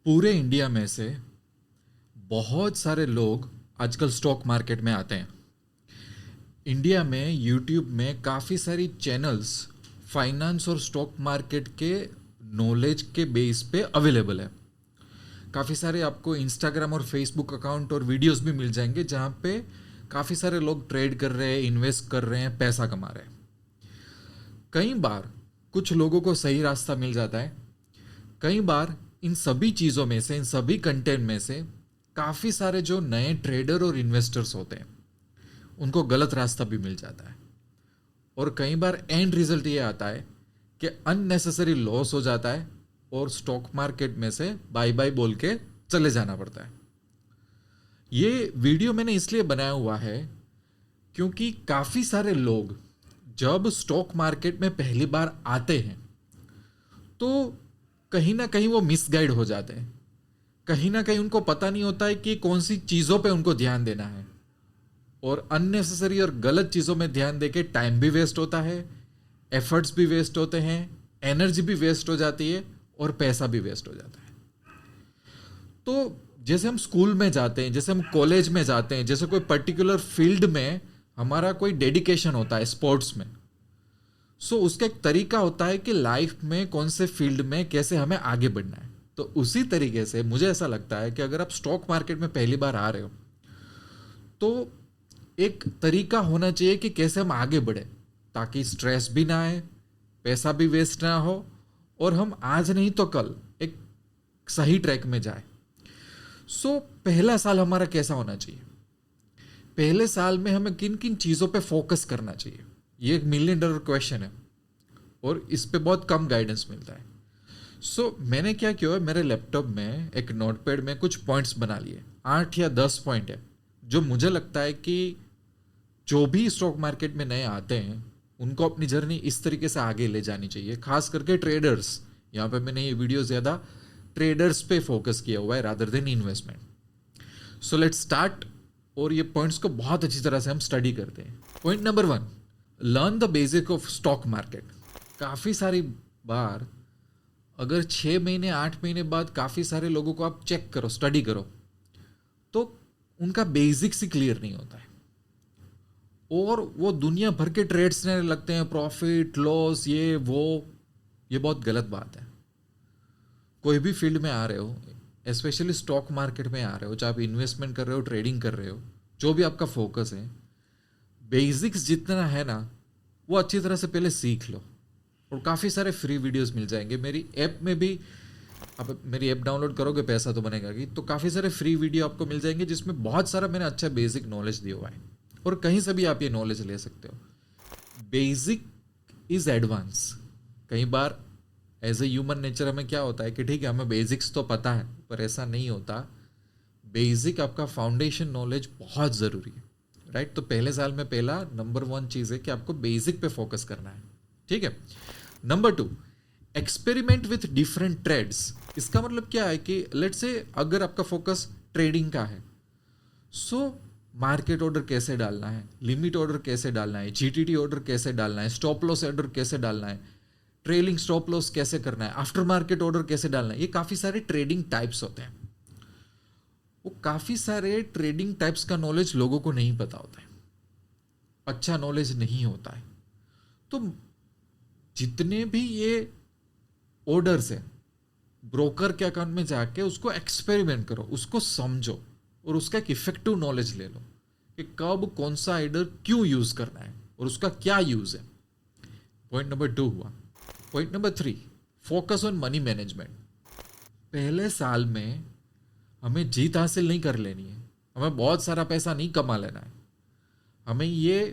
पूरे इंडिया में से बहुत सारे लोग आजकल स्टॉक मार्केट में आते हैं। इंडिया में यूट्यूब में काफ़ी सारी चैनल्स फाइनेंस और स्टॉक मार्केट के नॉलेज के बेस पे अवेलेबल है। काफ़ी सारे आपको इंस्टाग्राम और फेसबुक अकाउंट और वीडियोस भी मिल जाएंगे जहाँ पे काफ़ी सारे लोग ट्रेड कर रहे हैं, इन्वेस्ट कर रहे हैं, पैसा कमा रहे हैं। कई बार कुछ लोगों को सही रास्ता मिल जाता है, कई बार इन सभी चीज़ों में से, इन सभी कंटेंट में से काफ़ी सारे जो नए ट्रेडर और इन्वेस्टर्स होते हैं उनको गलत रास्ता भी मिल जाता है। और कई बार एंड रिजल्ट ये आता है कि अननेसेसरी लॉस हो जाता है और स्टॉक मार्केट में से बाय बाय बोल के चले जाना पड़ता है। ये वीडियो मैंने इसलिए बनाया हुआ है क्योंकि काफ़ी सारे लोग जब स्टॉक मार्केट में पहली बार आते हैं तो कहीं ना कहीं वो मिसगाइड हो जाते हैं। कहीं ना कहीं उनको पता नहीं होता है कि कौन सी चीज़ों पे उनको ध्यान देना है, और अननेसेसरी और गलत चीज़ों में ध्यान देके टाइम भी वेस्ट होता है, एफर्ट्स भी वेस्ट होते हैं, एनर्जी भी वेस्ट हो जाती है और पैसा भी वेस्ट हो जाता है। तो जैसे हम स्कूल में जाते हैं, जैसे हम कॉलेज में जाते हैं, जैसे कोई पर्टिकुलर फील्ड में हमारा कोई डेडिकेशन होता है स्पोर्ट्स में, सो उसका एक तरीका होता है कि लाइफ में कौन से फील्ड में कैसे हमें आगे बढ़ना है। तो उसी तरीके से मुझे ऐसा लगता है कि अगर आप स्टॉक मार्केट में पहली बार आ रहे हो तो एक तरीका होना चाहिए कि कैसे हम आगे बढ़े ताकि स्ट्रेस भी ना आए, पैसा भी वेस्ट ना हो और हम आज नहीं तो कल एक सही ट्रैक में जाए। सो पहला साल हमारा कैसा होना चाहिए, पहले साल में हमें किन किन चीज़ों पे फोकस करना चाहिए, ये एक $1,000,000 क्वेश्चन है और इस पे बहुत कम गाइडेंस मिलता है। सो मैंने क्या किया है, मेरे लैपटॉप में एक नोटपैड में कुछ पॉइंट्स बना लिए, 8 या 10 पॉइंट है जो मुझे लगता है कि जो भी स्टॉक मार्केट में नए आते हैं उनको अपनी जर्नी इस तरीके से आगे ले जानी चाहिए, खास करके ट्रेडर्स। यहाँ पे मैंने ये वीडियो ज़्यादा ट्रेडर्स पे फोकस किया हुआ है rather than investment. So let's start, और ये पॉइंट्स को बहुत अच्छी तरह से हम स्टडी करते हैं। Point number 1, learn the basic of stock market. काफ़ी सारी बार अगर 6 महीने 8 महीने बाद काफ़ी सारे लोगों को आप चेक करो, स्टडी करो, तो उनका बेसिक्स ही क्लियर नहीं होता है और वो दुनिया भर के ट्रेड्स लेने लगते हैं, प्रॉफिट लॉस ये वो। ये बहुत गलत बात है। कोई भी फील्ड में आ रहे हो, स्पेशली स्टॉक मार्केट में आ रहे हो, चाहे आप इन्वेस्टमेंट कर रहे हो, ट्रेडिंग कर रहे हो, जो भी आपका फोकस है, बेसिक्स जितना है ना वो अच्छी तरह से पहले सीख लो। और काफ़ी सारे फ्री वीडियोस मिल जाएंगे मेरी ऐप में भी। आप मेरी ऐप डाउनलोड करोगे पैसा तो बनेगा कि, तो काफ़ी सारे फ्री वीडियो आपको मिल जाएंगे जिसमें बहुत सारा मैंने अच्छा बेसिक नॉलेज दिया हुआ है और कहीं से भी आप ये नॉलेज ले सकते हो। Basic is advance. कई बार एज ए ह्यूमन नेचर हमें क्या होता है कि ठीक है हमें बेसिक्स तो पता है, पर ऐसा नहीं होता। बेसिक आपका फाउंडेशन नॉलेज बहुत ज़रूरी है, राइट। तो पहले साल में पहला नंबर 1 चीज़ है कि आपको बेसिक पे फोकस करना है, ठीक है। Number 2, experiment with different trades. इसका मतलब क्या है कि लेट्स से अगर आपका फोकस ट्रेडिंग का है, सो मार्केट ऑर्डर कैसे डालना है, लिमिट ऑर्डर कैसे डालना है, जीटीटी ऑर्डर कैसे डालना है, स्टॉप लॉस ऑर्डर कैसे डालना है, ट्रेलिंग स्टॉप लॉस कैसे करना है, आफ्टर मार्केट ऑर्डर कैसे डालना है। ये काफ़ी सारे ट्रेडिंग टाइप्स होते हैं। वो काफ़ी सारे ट्रेडिंग टाइप्स का नॉलेज लोगों को नहीं पता होता है, अच्छा नॉलेज नहीं होता है। तो जितने भी ये ऑर्डर्स हैं, ब्रोकर के अकाउंट में जाके उसको एक्सपेरिमेंट करो, उसको समझो और उसका एक इफेक्टिव नॉलेज ले लो कि कब कौन सा ऑर्डर क्यों यूज़ करना है और उसका क्या यूज़ है। पॉइंट नंबर 2 हुआ। Point number 3, focus on money management. पहले साल में हमें जीत हासिल नहीं कर लेनी है, हमें बहुत सारा पैसा नहीं कमा लेना है। हमें ये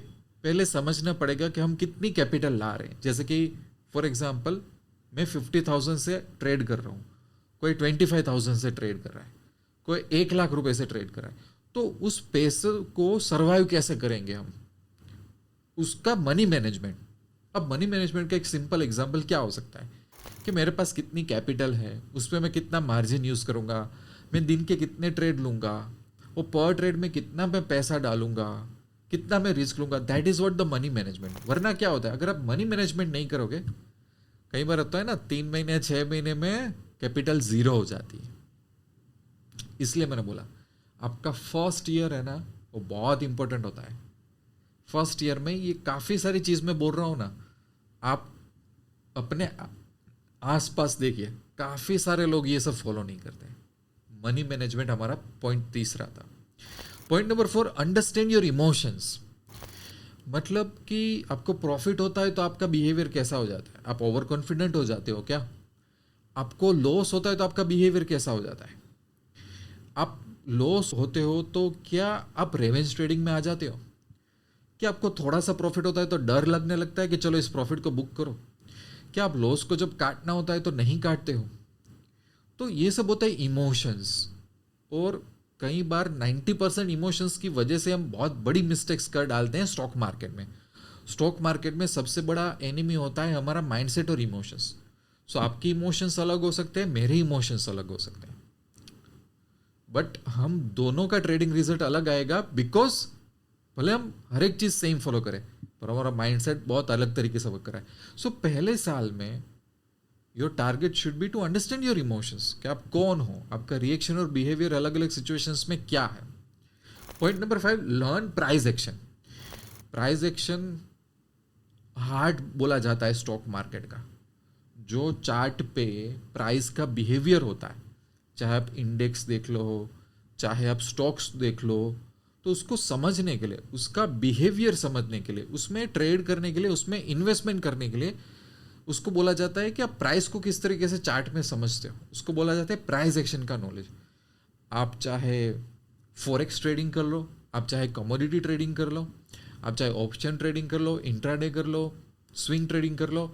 पहले समझना पड़ेगा कि हम कितनी कैपिटल ला रहे हैं। जैसे कि फॉर एग्जांपल मैं 50,000 से ट्रेड कर रहा हूँ, कोई 25,000 से ट्रेड कर रहा है, कोई 1,00,000 रुपए से ट्रेड कर रहा है। तो उस पैसे को सर्वाइव कैसे करेंगे हम, उसका मनी मैनेजमेंट। अब मनी मैनेजमेंट का एक सिंपल एग्जांपल क्या हो सकता है कि मेरे पास कितनी कैपिटल है, उस पर मैं कितना मार्जिन यूज़ करूँगा, मैं दिन के कितने ट्रेड लूँगा, वो पर ट्रेड में कितना मैं पैसा डालूंगा, कितना मैं रिस्क लूँगा। That is what the money management. वरना क्या होता है, अगर आप मनी मैनेजमेंट नहीं करोगे, कई बार होता है ना 3 महीने 6 महीने में कैपिटल 0 हो जाती है, इसलिए मैंने बोला आपका फर्स्ट ईयर है ना, वो बहुत इंपॉर्टेंट होता है। फर्स्ट ईयर में ये काफ़ी सारी चीज़ मैं बोल रहा हूँ ना, आप अपने आसपास देखिए, काफ़ी सारे लोग ये सब फॉलो नहीं करते। मनी मैनेजमेंट हमारा पॉइंट तीसरा था। Point number 4, understand your emotions. मतलब कि आपको प्रॉफिट होता है तो आपका बिहेवियर कैसा हो जाता है? आप ओवर कॉन्फिडेंट हो जाते हो क्या? आपको लॉस होता है तो आपका बिहेवियर कैसा हो जाता है? आप लॉस होते हो तो क्या आप रेवेंज ट्रेडिंग में आ जाते हो? क्या आपको थोड़ा सा प्रॉफिट होता है तो डर लगने लगता है कि चलो इस प्रॉफिट को बुक करो? क्या आप लॉस को जब काटना होता है तो नहीं काटते हो? तो ये सब होता है इमोशंस। और कई बार 90% इमोशंस की वजह से हम बहुत बड़ी मिस्टेक्स कर डालते हैं स्टॉक मार्केट में। स्टॉक मार्केट में सबसे बड़ा एनिमी होता है हमारा माइंडसेट और इमोशंस। सो आपकी इमोशंस अलग हो सकते हैं, मेरे इमोशंस अलग हो सकते हैं, बट हम दोनों का ट्रेडिंग रिजल्ट अलग आएगा, बिकॉज भले हम हर एक चीज सेम फॉलो करें पर हमारा माइंडसेट बहुत अलग तरीके से वर्क कराए। सो पहले साल में your target should be to understand your emotions, कि आप कौन हो, आपका रिएक्शन और बिहेवियर अलग अलग सिचुएशंस में क्या है। Point number 5, learn price action. Price action heart बोला जाता है स्टॉक मार्केट का। जो चार्ट पे प्राइस का बिहेवियर होता है, चाहे आप इंडेक्स देख लो, चाहे आप स्टॉक्स देख लो, तो उसको समझने के लिए, उसका बिहेवियर समझने के लिए, उसमें ट्रेड करने के लिए, उसमें इन्वेस्टमेंट करने के लिए, उसको बोला जाता है कि आप प्राइस को किस तरीके से चार्ट में समझते हो, उसको बोला जाता है प्राइस एक्शन का नॉलेज। आप चाहे फॉरेक्स ट्रेडिंग कर लो, आप चाहे कमोडिटी ट्रेडिंग कर लो, आप चाहे ऑप्शन ट्रेडिंग कर लो, इंट्राडे कर लो, स्विंग ट्रेडिंग कर लो,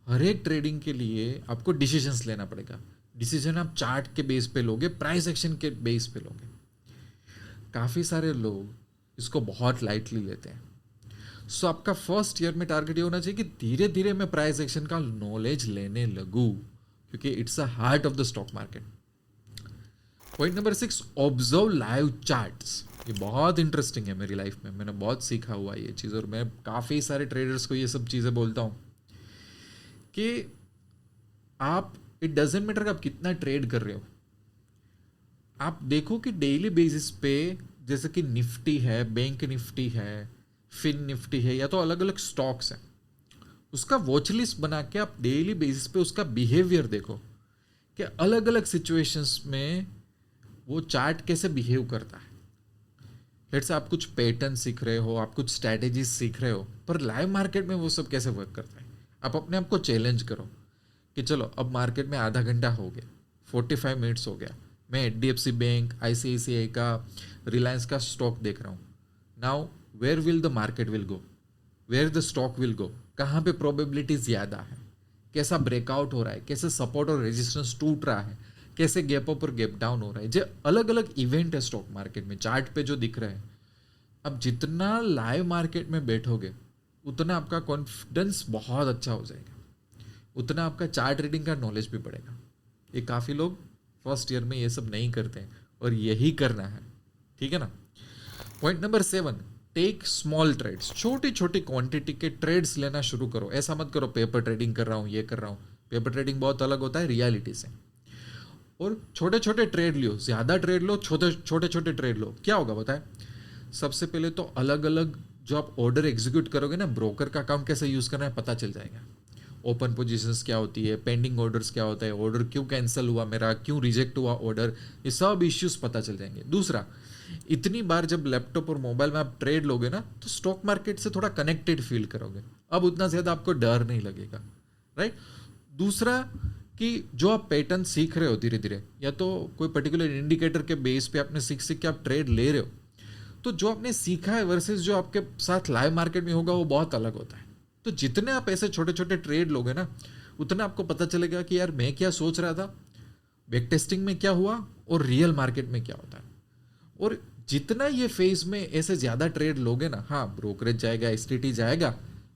हर एक ट्रेडिंग के लिए आपको डिसीजंस लेना पड़ेगा। डिसीजन आप चार्ट के बेस पे लोगे, प्राइस एक्शन के बेस पे लोगे। काफ़ी सारे लोग इसको बहुत लाइटली लेते हैं। सो आपका फर्स्ट ईयर में टारगेट ये होना चाहिए कि धीरे धीरे मैं प्राइस एक्शन का नॉलेज लेने लगूं, क्योंकि it's a heart of the stock market. Point number 6, observe live charts. ये बहुत इंटरेस्टिंग है मेरी लाइफ में, मैंने बहुत सीखा हुआ है ये चीज़, और मैं काफ़ी सारे ट्रेडर्स को ये सब चीज़ें बोलता हूँ कि आप, इट डजेंट मैटर आप कितना ट्रेड कर रहे हो, आप देखो कि डेली बेसिस पे, जैसे कि निफ्टी है, बैंक निफ्टी है, फिन निफ्टी है, या तो अलग अलग स्टॉक्स हैं, उसका वॉच लिस्ट बना के आप डेली बेसिस पे उसका बिहेवियर देखो कि अलग अलग सिचुएशंस में वो चार्ट कैसे बिहेव करता है। लेट्स से आप कुछ पैटर्न सीख रहे हो, आप कुछ स्ट्रैटेजीज सीख रहे हो, पर लाइव मार्केट में वो सब कैसे वर्क करता है। आप अपने आप को चैलेंज करो कि चलो अब मार्केट में आधा घंटा हो गया, 45 मिनट्स हो गया, मैं HDFC बैंक, ICICI का, रिलायंस का स्टॉक देख रहा हूँ। Now where will the market will go, where the stock will go, कहाँ पे प्रोबेबिलिटी ज़्यादा है, कैसा ब्रेकआउट हो रहा है, कैसे सपोर्ट और रेजिस्टेंस टूट रहा है, कैसे गैप अप और गैप डाउन हो रहा है। जो अलग अलग इवेंट है स्टॉक मार्केट में चार्ट पे जो दिख रहे हैं, अब जितना लाइव मार्केट में बैठोगे उतना आपका कॉन्फिडेंस बहुत अच्छा हो जाएगा, उतना आपका चार्ट रीडिंग का नॉलेज भी बढ़ेगा। ये काफ़ी लोग फर्स्ट ईयर में ये सब नहीं करते हैं, और यही करना है, ठीक है ना। Point number 7, take small trades. छोटी छोटी क्वांटिटी के ट्रेड्स लेना शुरू करो। ऐसा मत करो पेपर ट्रेडिंग कर रहा हूँ, ये कर रहा हूँ। पेपर ट्रेडिंग बहुत अलग होता है रियलिटी से। और छोटे छोटे ट्रेड लो, ज़्यादा ट्रेड लो, छोटे छोटे ट्रेड लो। क्या होगा बताए, सबसे पहले तो अलग अलग जो आप ऑर्डर एग्जीक्यूट करोगे ना, ब्रोकर का अकाउंट कैसे यूज़ करना है पता चल जाएगा। ओपन पोजीशंस क्या होती है, पेंडिंग ऑर्डर्स क्या होता है, ऑर्डर क्यों कैंसिल हुआ मेरा, क्यों रिजेक्ट हुआ ऑर्डर, ये सब इश्यूज पता चल जाएंगे। दूसरा, इतनी बार जब लैपटॉप और मोबाइल में आप ट्रेड लोगे ना, तो स्टॉक मार्केट से थोड़ा कनेक्टेड फील करोगे, अब उतना ज़्यादा आपको डर नहीं लगेगा, राइट। दूसरा कि जो आप पैटर्न सीख रहे हो धीरे धीरे, या तो कोई पर्टिकुलर इंडिकेटर के बेस पे आपने सीख सीख के आप ट्रेड ले रहे हो, तो जो आपने सीखा है वर्सेस जो आपके साथ लाइव मार्केट में होगा वो बहुत अलग होता है। तो जितने आप ऐसे छोटे छोटे ट्रेड लोगे ना, उतना आपको पता चलेगा कि यार मैं क्या सोच रहा था, बैक टेस्टिंग में क्या हुआ, और रियल मार्केट में क्या होता है। और जितना ये फेज में ऐसे ज़्यादा ट्रेड लोगे ना, हाँ ब्रोकरेज जाएगा, STT जाएगा,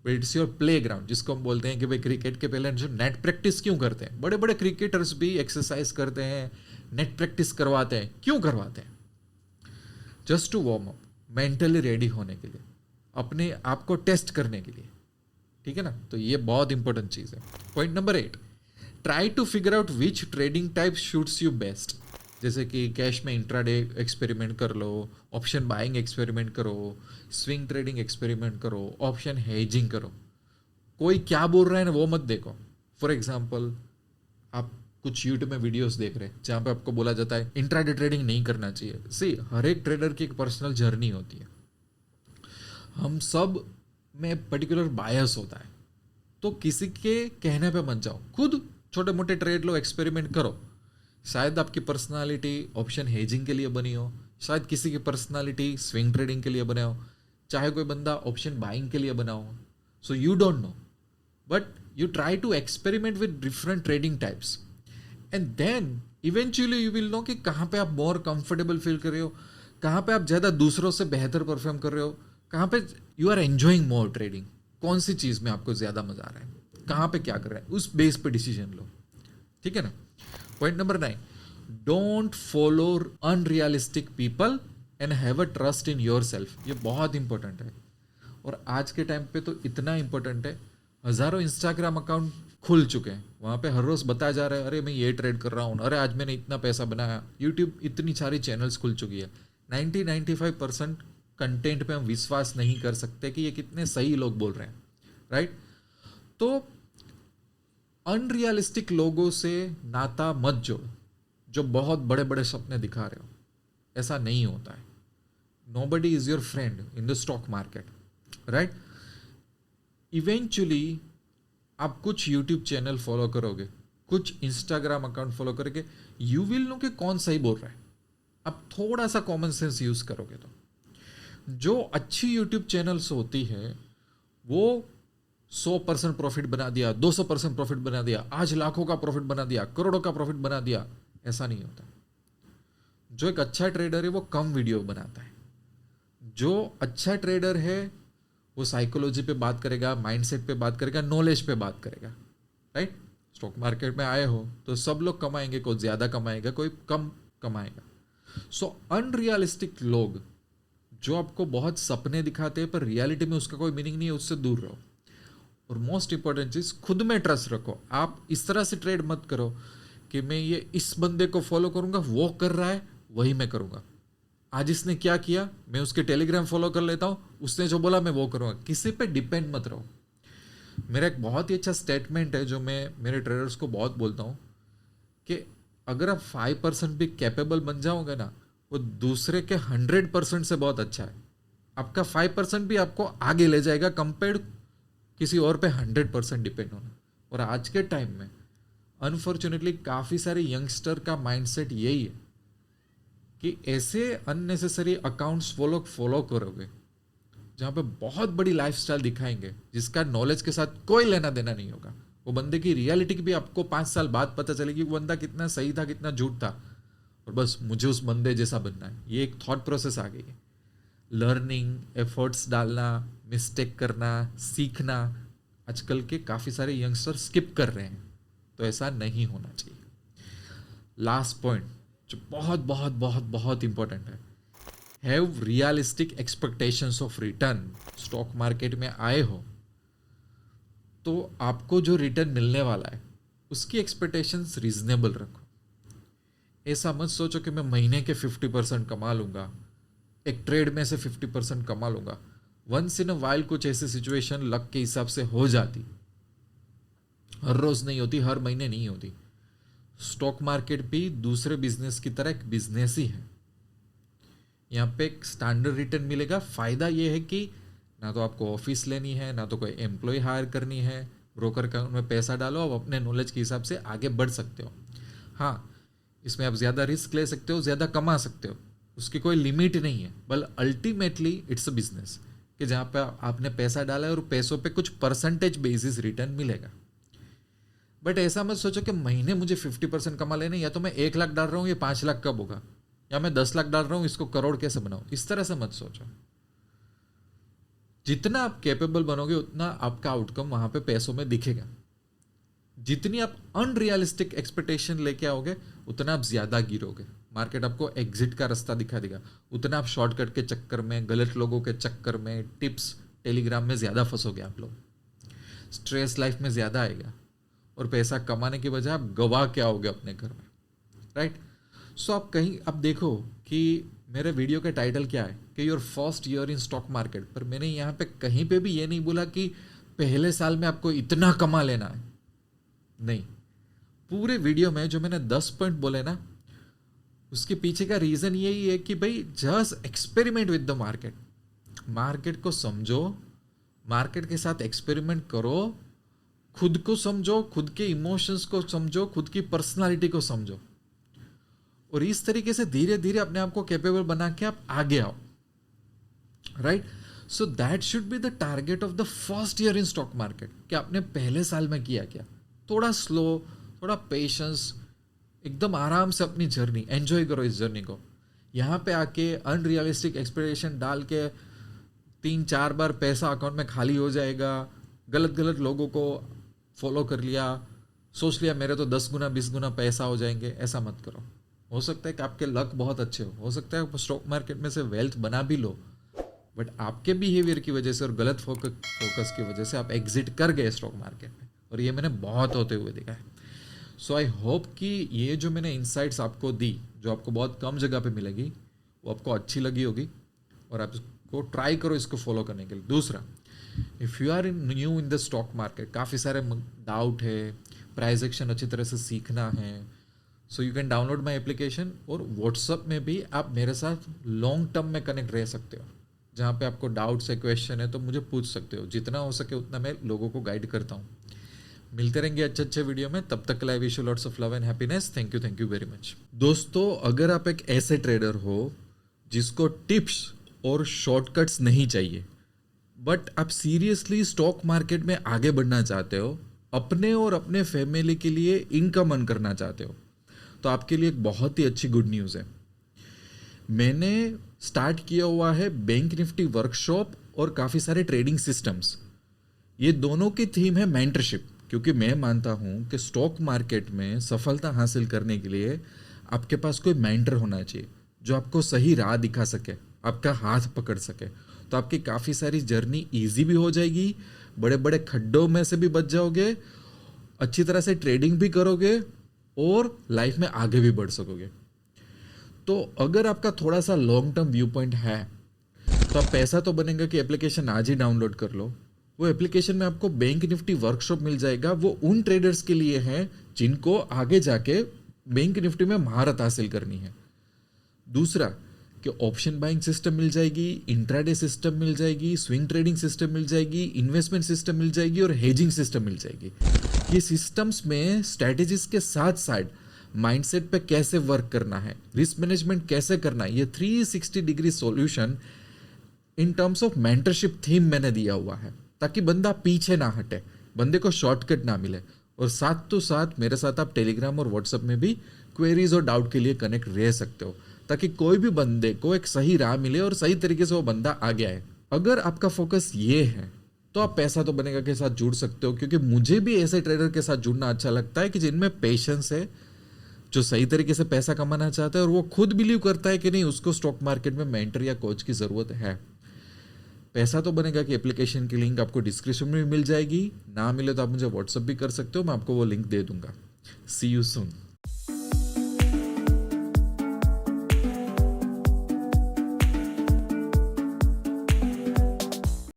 but it's your play ground, जिसको हम बोलते हैं कि भाई क्रिकेट के पहले जो नेट प्रैक्टिस क्यों करते हैं, बड़े बड़े क्रिकेटर्स भी एक्सरसाइज करते हैं, नेट प्रैक्टिस करवाते हैं। क्यों करवाते हैं? Just to warm up, mentally ready होने के लिए, अपने आप को टेस्ट करने के लिए, ठीक है ना। तो ये बहुत इंपॉर्टेंट चीज़ है। Point number 8, try to figure out which trading type suits you best. जैसे कि कैश में इंट्राडे एक्सपेरिमेंट कर लो, ऑप्शन बाइंग एक्सपेरिमेंट करो, स्विंग ट्रेडिंग एक्सपेरिमेंट करो, ऑप्शन हेजिंग करो। कोई क्या बोल रहा है ना वो मत देखो। फॉर एग्जाम्पल, आप कुछ यूट्यूब में वीडियोस देख रहे हैं जहाँ पे आपको बोला जाता है इंट्राडे ट्रेडिंग नहीं करना चाहिए। सी, हर एक ट्रेडर की एक पर्सनल जर्नी होती है, हम सब में पर्टिकुलर बायस होता है। तो किसी के कहने पे मत जाओ, खुद छोटे मोटे ट्रेड लो, एक्सपेरिमेंट करो। शायद आपकी पर्सनालिटी ऑप्शन हेजिंग के लिए बनी हो, शायद किसी की पर्सनालिटी स्विंग ट्रेडिंग के लिए बने हो, चाहे कोई बंदा ऑप्शन बाइंग के लिए बना हो। So you don't know, but you try to experiment with different trading types and then eventually you will know कि कहाँ पे आप more comfortable feel कर रहे हो, कहाँ पे आप ज़्यादा दूसरों से बेहतर परफॉर्म कर रहे हो, कहाँ पे you are enjoying more trading, कौन सी चीज़ में आपको ज़्यादा मज़ा आ रहा है, कहाँ पे क्या कर रहा है, उस बेस पे डिसीजन लो। ठीक है ना। Point number 9, don't follow unrealistic people and have a trust in your self. ये बहुत इंपॉर्टेंट है और आज के टाइम पे तो इतना इंपॉर्टेंट है। हज़ारों इंस्टाग्राम अकाउंट खुल चुके हैं, वहाँ पे हर रोज़ बताया जा रहा है अरे मैं ये ट्रेड कर रहा हूँ, अरे आज मैंने इतना पैसा बनाया। यूट्यूब इतनी सारी चैनल्स खुल चुकी है। 90-95% कंटेंट पे हम विश्वास नहीं कर सकते कि ये कितने सही लोग बोल रहे हैं, राइट। तो अनरियलिस्टिक लोगों से नाता मत जोड़ जो बहुत बड़े बड़े सपने दिखा रहे हो। ऐसा नहीं होता है। Nobody is your friend in the stock market, right. Eventually आप कुछ यूट्यूब चैनल फॉलो करोगे, कुछ इंस्टाग्राम अकाउंट फॉलो करोगे, यू विल नो कि कौन सही बोल रहा है। आप थोड़ा सा कॉमन सेंस यूज करोगे तो जो अच्छी यूट्यूब चैनल्स होती है वो 100% प्रॉफिट बना दिया, 200% प्रॉफिट बना दिया, आज लाखों का प्रॉफिट बना दिया, करोड़ों का प्रॉफिट बना दिया, ऐसा नहीं होता। जो एक अच्छा ट्रेडर है वो कम वीडियो बनाता है। जो अच्छा ट्रेडर है वो साइकोलॉजी पे बात करेगा, माइंडसेट पे बात करेगा, नॉलेज पे बात करेगा, राइट। स्टॉक मार्केट में आए हो तो सब लोग कमाएंगे, कोई ज़्यादा कमाएगा, कोई कम कमाएगा। सो अनरियलिस्टिक लोग जो आपको बहुत सपने दिखाते हैं पर रियलिटी में उसका कोई मीनिंग नहीं है, उससे दूर रहो। और मोस्ट इंपॉर्टेंट चीज़, खुद में ट्रस्ट रखो। आप इस तरह से ट्रेड मत करो कि मैं ये इस बंदे को फॉलो करूंगा, वो कर रहा है वही मैं करूंगा, आज इसने क्या किया मैं उसके टेलीग्राम फॉलो कर लेता हूं, उसने जो बोला मैं वो करूंगा। किसी पे डिपेंड मत रहो। मेरा एक बहुत ही अच्छा स्टेटमेंट है जो मैं मेरे ट्रेडर्स को बहुत बोलता हूं कि अगर आप 5% भी कैपेबल बन जाओगे ना, वो दूसरे के 100% से बहुत अच्छा है। आपका 5% भी आपको आगे ले जाएगा कंपेयर्ड किसी और पे 100% डिपेंड होना। और आज के टाइम में अनफॉर्चुनेटली काफ़ी सारे यंगस्टर का माइंडसेट यही है कि ऐसे अननेसेसरी अकाउंट्स फॉलो करोगे जहाँ पे बहुत बड़ी लाइफस्टाइल दिखाएंगे जिसका नॉलेज के साथ कोई लेना देना नहीं होगा। वो बंदे की रियलिटी की भी आपको 5 साल बाद पता चलेगी वो बंदा कितना सही था, कितना झूठ था, और बस मुझे उस बंदे जैसा बनना है। ये एक थॉट प्रोसेस आ गई है। लर्निंग, एफर्ट्स डालना, मिस्टेक करना, सीखना आजकल के काफ़ी सारे यंगस्टर स्किप कर रहे हैं, तो ऐसा नहीं होना चाहिए। लास्ट पॉइंट जो बहुत बहुत बहुत बहुत इंपॉर्टेंट है, have realistic expectations of return. Stock market में आए हो तो आपको जो रिटर्न मिलने वाला है उसकी एक्सपेक्टेशंस रीजनेबल रखो। ऐसा मत सोचो कि मैं महीने के 50% कमा लूंगा, एक ट्रेड में से 50% कमा लूंगा। वंस इन अ वाइल कुछ ऐसी सिचुएशन लक के हिसाब से हो जाती, हर रोज नहीं होती, हर महीने नहीं होती। स्टॉक मार्केट भी दूसरे बिजनेस की तरह एक बिजनेस ही है। यहाँ पे एक स्टैंडर्ड रिटर्न मिलेगा। फायदा ये है कि ना तो आपको ऑफिस लेनी है, ना तो कोई एम्प्लॉय हायर करनी है, ब्रोकर अकाउंट में पैसा डालो, आप अपने नॉलेज के हिसाब से आगे बढ़ सकते हो। हाँ, इसमें आप ज़्यादा रिस्क ले सकते हो, ज़्यादा कमा सकते हो, उसकी कोई लिमिट नहीं है। बल अल्टीमेटली इट्स अ बिजनेस कि जहाँ पे आपने पैसा डाला है और पैसों पे कुछ परसेंटेज बेसिस रिटर्न मिलेगा। बट ऐसा मत सोचो कि महीने मुझे 50% कमा लेने, या तो मैं 1 लाख डाल रहा हूँ ये 5 लाख कब होगा, या मैं 10 लाख डाल रहा हूँ इसको करोड़ कैसे बनाऊँ। इस तरह से मत सोचो। जितना आप कैपेबल बनोगे उतना आपका आउटकम वहां पे पैसों में दिखेगा। जितनी आप अनरियलिस्टिक एक्सपेक्टेशन लेके आओगे उतना आप ज्यादा गिरोगे। मार्केट आपको एग्जिट का रास्ता दिखा देगा, उतना आप शॉर्टकट के चक्कर में, गलत लोगों के चक्कर में, टिप्स टेलीग्राम में ज्यादा फंसोगे आप लोग। स्ट्रेस लाइफ में ज्यादा आएगा और पैसा कमाने की बजाय आप गवा के आओगे अपने घर में, राइट। सो आप कहीं अब देखो कि मेरे वीडियो का टाइटल क्या है कि your first year in stock market, पर मैंने यहाँ पे कहीं पे भी ये नहीं बोला कि पहले साल में आपको इतना कमा लेना है। नहीं, पूरे वीडियो में जो मैंने 10 पॉइंट बोले ना, उसके पीछे का रीजन यही है कि भाई just experiment with the market. Market को समझो, मार्केट के साथ एक्सपेरिमेंट करो, खुद को समझो, खुद के इमोशंस को समझो, खुद की पर्सनालिटी को समझो, और इस तरीके से धीरे धीरे अपने आप को कैपेबल बना के आप आगे आओ। Right, so that should be the target of the first year in stock market कि आपने पहले साल में किया क्या। थोड़ा स्लो, थोड़ा पेशेंस, एकदम आराम से अपनी जर्नी एंजॉय करो इस जर्नी को। यहाँ पे आके अनरियलिस्टिक एक्सपेक्टेशन डाल के 3-4 बार पैसा अकाउंट में खाली हो जाएगा, गलत गलत लोगों को फॉलो कर लिया, सोच लिया मेरे तो 10 गुना 20 गुना पैसा हो जाएंगे, ऐसा मत करो। हो सकता है कि आपके लक बहुत अच्छे हो सकता है स्टॉक मार्केट में से वेल्थ बना भी लो, बट आपके बिहेवियर की वजह से और गलत फोकस की वजह से आप एग्जिट कर गए स्टॉक मार्केट में, और ये मैंने बहुत होते हुए देखा है। सो आई होप कि ये जो मैंने इंसाइट्स आपको दी, जो आपको बहुत कम जगह पे मिलेगी, वो आपको अच्छी लगी होगी और आप इसको ट्राई करो इसको फॉलो करने के लिए। दूसरा, if you are new in the stock market, काफ़ी सारे डाउट है, प्राइस एक्शन अच्छी तरह से सीखना है, so you can download my application, और व्हाट्सअप में भी आप मेरे साथ लॉन्ग टर्म में कनेक्ट रह सकते हो, जहाँ पे आपको डाउट्स है, क्वेश्चन है तो मुझे पूछ सकते हो। जितना हो सके उतना मैं लोगों को गाइड करता हूँ। मिलते रहेंगे अच्छे अच्छे वीडियो में, तब तक के लिए wish you lots of love and happiness. Thank you very much. दोस्तों, अगर आप एक ऐसे ट्रेडर हो जिसको टिप्स और शॉर्टकट्स नहीं चाहिए, बट आप सीरियसली स्टॉक मार्केट में आगे बढ़ना चाहते हो, अपने और अपने फैमिली के लिए इनकम अर्न करना चाहते हो, तो आपके लिए एक बहुत ही अच्छी गुड न्यूज़ है। मैंने स्टार्ट किया हुआ है बैंक निफ्टी वर्कशॉप और काफ़ी सारे ट्रेडिंग सिस्टम्स। ये दोनों की थीम है मेंटरशिप, क्योंकि मैं मानता हूँ कि स्टॉक मार्केट में सफलता हासिल करने के लिए आपके पास कोई मेंटर होना चाहिए जो आपको सही राह दिखा सके, आपका हाथ पकड़ सके। तो आपकी काफ़ी सारी जर्नी ईजी भी हो जाएगी, बड़े बड़े खड्डों में से भी बच जाओगे, अच्छी तरह से ट्रेडिंग भी करोगे और लाइफ में आगे भी बढ़ सकोगे। तो अगर आपका थोड़ा सा लॉन्ग टर्म व्यू पॉइंट है तो आप पैसा तो बनेगा कि एप्लीकेशन आज ही डाउनलोड कर लो। वो एप्लीकेशन में आपको बैंक निफ्टी वर्कशॉप मिल जाएगा, वो उन ट्रेडर्स के लिए है जिनको आगे जाके बैंक निफ्टी में महारत हासिल करनी है। दूसरा कि ऑप्शन बाइंग सिस्टम मिल जाएगी, इंट्राडे सिस्टम मिल जाएगी, स्विंग ट्रेडिंग सिस्टम मिल जाएगी, इन्वेस्टमेंट सिस्टम मिल जाएगी और हेजिंग सिस्टम मिल जाएगी। ये सिस्टम्स में स्ट्रैटेजीज के साथ साथ माइंडसेट पे कैसे वर्क करना है, रिस्क मैनेजमेंट कैसे करना है, ये 360 degree solution in terms of mentorship theme मैंने दिया हुआ है, ताकि बंदा पीछे ना हटे, बंदे को शॉर्टकट ना मिले। और साथ तो साथ मेरे साथ आप टेलीग्राम और व्हाट्सएप में भी क्वेरीज और डाउट के लिए कनेक्ट रह सकते हो, ताकि कोई भी बंदे को एक सही राह मिले और सही तरीके से वो बंदा आगे आए। अगर आपका फोकस ये है तो आप पैसा तो बनेगा के साथ जुड़ सकते हो, क्योंकि मुझे भी ऐसे ट्रेडर के साथ जुड़ना अच्छा लगता है कि जिनमें पेशेंस है, जो सही तरीके से पैसा कमाना चाहता है और वो खुद बिलीव करता है कि नहीं उसको स्टॉक मार्केट में मेंटर या कोच की ज़रूरत है। पैसा तो बनेगा कि एप्लीकेशन की लिंक आपको डिस्क्रिप्शन में मिल जाएगी, ना मिले तो आप मुझे व्हाट्सअप भी कर सकते हो, मैं आपको वो लिंक दे दूंगा। सी यू सून।